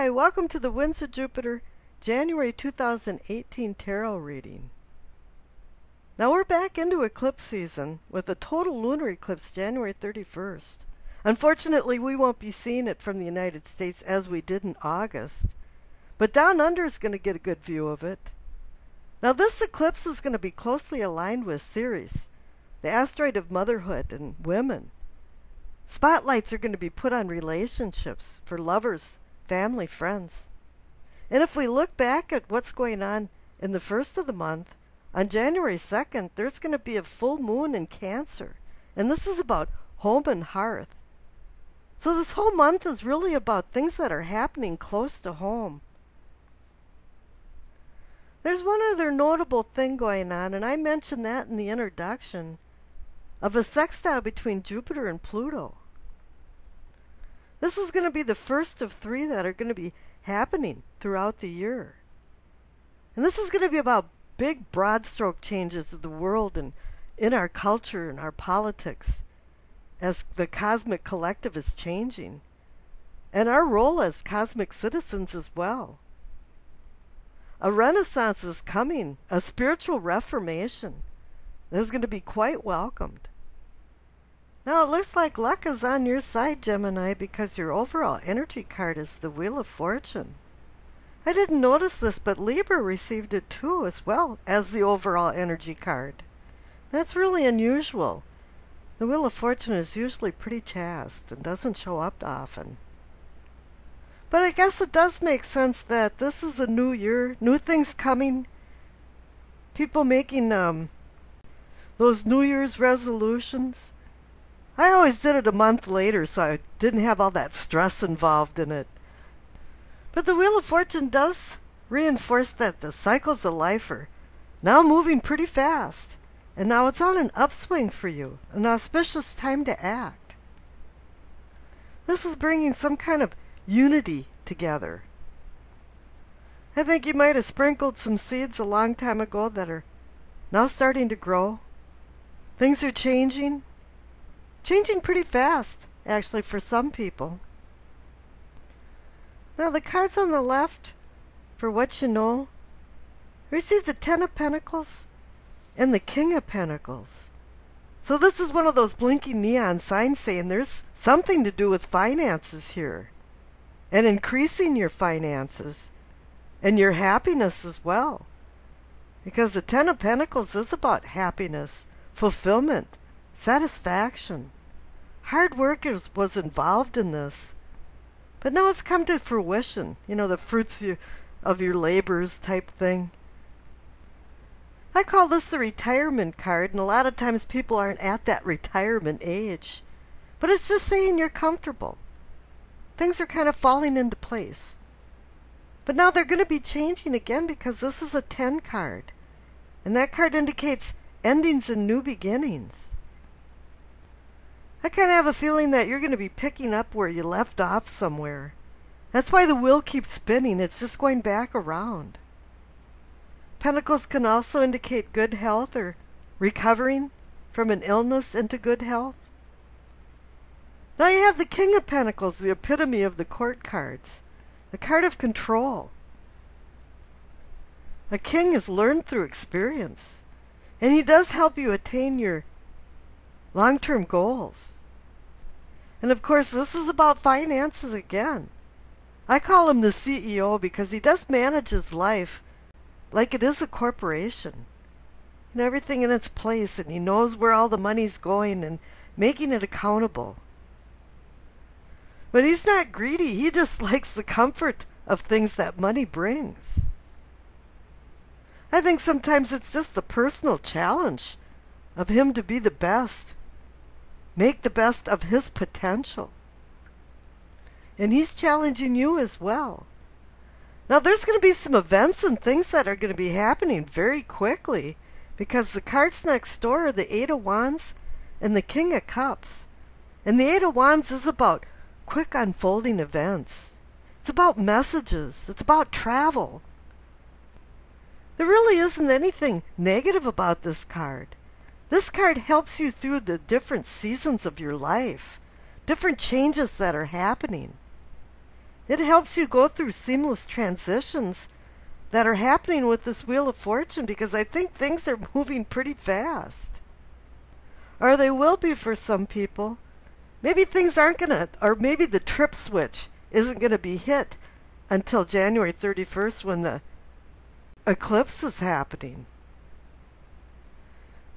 Hi, welcome to the Winds of Jupiter January 2018 tarot reading. Now we're back into eclipse season with a total lunar eclipse January 31st. Unfortunately, we won't be seeing it from the United States as we did in August, but Down Under is going to get a good view of it. Now this eclipse is going to be closely aligned with Ceres, the asteroid of motherhood and women. Spotlights are going to be put on relationships for lovers, family, friends. And if we look back at what's going on in the first of the month, on January 2nd, there's going to be a full moon in Cancer. And this is about home and hearth. So this whole month is really about things that are happening close to home. There's one other notable thing going on, and I mentioned that in the introduction, of a sextile between Jupiter and Pluto. This is going to be the first of three that are going to be happening throughout the year. And this is going to be about big, broad stroke changes of the world and in our culture and our politics as the cosmic collective is changing. And our role as cosmic citizens as well. A renaissance is coming, a spiritual reformation that is going to be quite welcomed. Now it looks like luck is on your side, Gemini, because your overall energy card is the Wheel of Fortune. I didn't notice this, but Libra received it too, as well as the overall energy card. That's really unusual. The Wheel of Fortune is usually pretty chaste and doesn't show up often. But I guess it does make sense that this is a new year, new things coming, people making those New Year's resolutions. I always did it a month later, so I didn't have all that stress involved in it. But the Wheel of Fortune does reinforce that the cycles of life are now moving pretty fast. And now it's on an upswing for you, an auspicious time to act. This is bringing some kind of unity together. I think you might have sprinkled some seeds a long time ago that are now starting to grow. Things are changing pretty fast, actually, for some people. Now, the cards on the left, for what you know, receive the Ten of Pentacles and the King of Pentacles. So this is one of those blinking neon signs saying there's something to do with finances here, and increasing your finances and your happiness as well. Because the Ten of Pentacles is about happiness, fulfillment, satisfaction. Hard work was involved in this. But now it's come to fruition. You know, the fruits of your labors type thing. I call this the retirement card, and a lot of times people aren't at that retirement age. But it's just saying you're comfortable. Things are kind of falling into place. But now they're going to be changing again because this is a 10 card. And that card indicates endings and new beginnings. I kind of have a feeling that you're going to be picking up where you left off somewhere. That's why the wheel keeps spinning. It's just going back around. Pentacles can also indicate good health or recovering from an illness into good health. Now you have the King of Pentacles, the epitome of the court cards. The card of control. A king is learned through experience. And he does help you attain your long-term goals. And of course, this is about finances again. I call him the CEO because he does manage his life like it is a corporation. And everything in its place, and he knows where all the money's going and making it accountable. But he's not greedy. He just likes the comfort of things that money brings. I think sometimes it's just a personal challenge of him to be the best. Make the best of his potential. And he's challenging you as well. Now there's going to be some events and things that are going to be happening very quickly because the cards next door are the Eight of Wands and the King of Cups. And the Eight of Wands is about quick unfolding events. It's about messages. It's about travel. There really isn't anything negative about this card. This card helps you through the different seasons of your life, different changes that are happening. It helps you go through seamless transitions that are happening with this Wheel of Fortune, because I think things are moving pretty fast. Or they will be for some people. Maybe things aren't going to, or maybe the trip switch isn't going to be hit until January 31st when the eclipse is happening.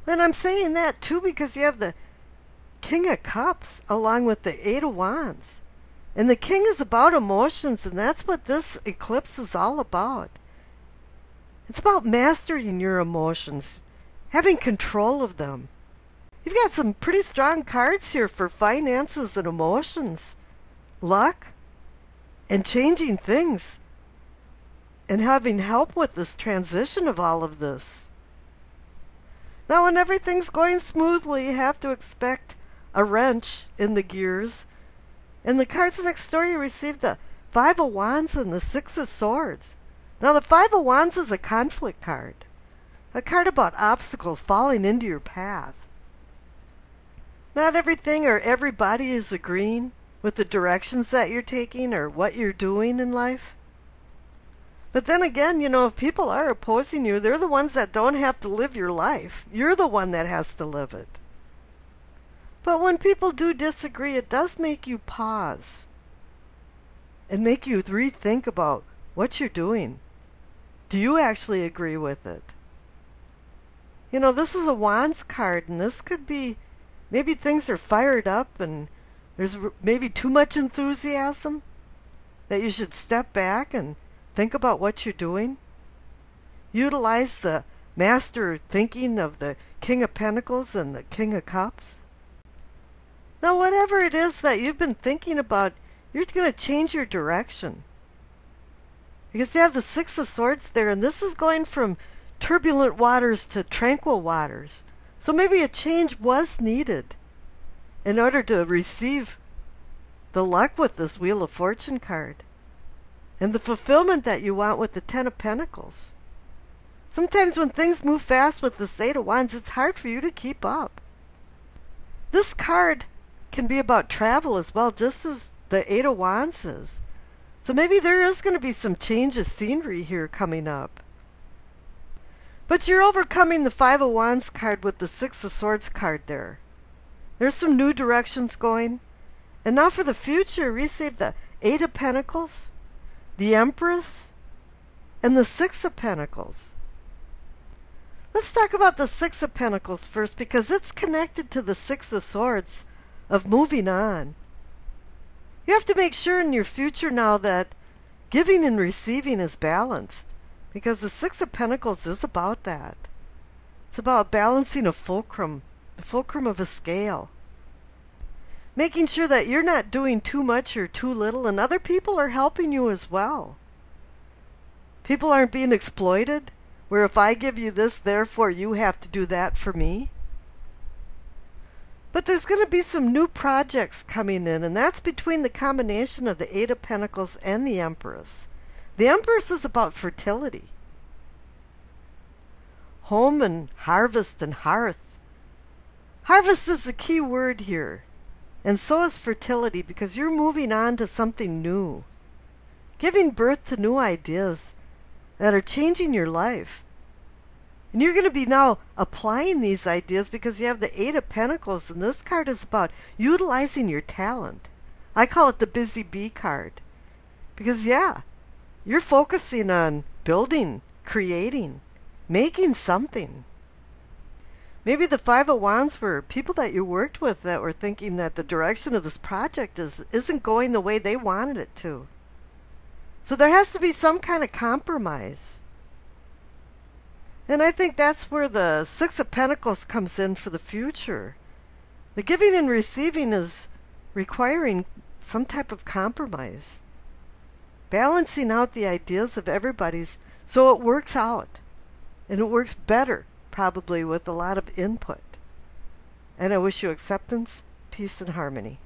And I'm saying that too because you have the King of Cups along with the Eight of Wands. And the King is about emotions, and that's what this eclipse is all about. It's about mastering your emotions, having control of them. You've got some pretty strong cards here for finances and emotions, luck, and changing things, and having help with this transition of all of this. Now, when everything's going smoothly, you have to expect a wrench in the gears. In the cards next door, you receive the Five of Wands and the Six of Swords. Now, the Five of Wands is a conflict card, a card about obstacles falling into your path. Not everything or everybody is agreeing with the directions that you're taking or what you're doing in life. But then again, if people are opposing you, they're the ones that don't have to live your life. You're the one that has to live it. But when people do disagree, it does make you pause and make you rethink about what you're doing. Do you actually agree with it? This is a Wands card, and this could be maybe things are fired up and there's maybe too much enthusiasm, that you should step back and think about what you're doing. Utilize the master thinking of the King of Pentacles and the King of Cups. Now, whatever it is that you've been thinking about, you're going to change your direction. Because you have the Six of Swords there, and this is going from turbulent waters to tranquil waters. So maybe a change was needed in order to receive the luck with this Wheel of Fortune card and the fulfillment that you want with the Ten of Pentacles. Sometimes when things move fast with the Eight of Wands, it's hard for you to keep up. This card can be about travel as well, just as the Eight of Wands is. So maybe there is going to be some change of scenery here coming up. But you're overcoming the Five of Wands card with the Six of Swords card there. There's some new directions going. And now for the future, receive the Eight of Pentacles, the Empress, and the Six of Pentacles. Let's talk about the Six of Pentacles first, because it's connected to the Six of Swords of moving on. You have to make sure in your future now that giving and receiving is balanced. Because the Six of Pentacles is about that. It's about balancing a fulcrum, the fulcrum of a scale. Making sure that you're not doing too much or too little, and other people are helping you as well. People aren't being exploited, where if I give you this, therefore you have to do that for me. But there's going to be some new projects coming in, and that's between the combination of the Eight of Pentacles and the Empress. The Empress is about fertility. Home and harvest and hearth. Harvest is the key word here. And so is fertility, because you're moving on to something new. Giving birth to new ideas that are changing your life. And you're going to be now applying these ideas because you have the Eight of Pentacles, and this card is about utilizing your talent. I call it the busy bee card. Because you're focusing on building, creating, making something. Maybe the Five of Wands were people that you worked with that were thinking that the direction of this project isn't going the way they wanted it to. So there has to be some kind of compromise. And I think that's where the Six of Pentacles comes in for the future. The giving and receiving is requiring some type of compromise. Balancing out the ideas of everybody's so it works out. And it works better, probably, with a lot of input. And I wish you acceptance, peace, and harmony.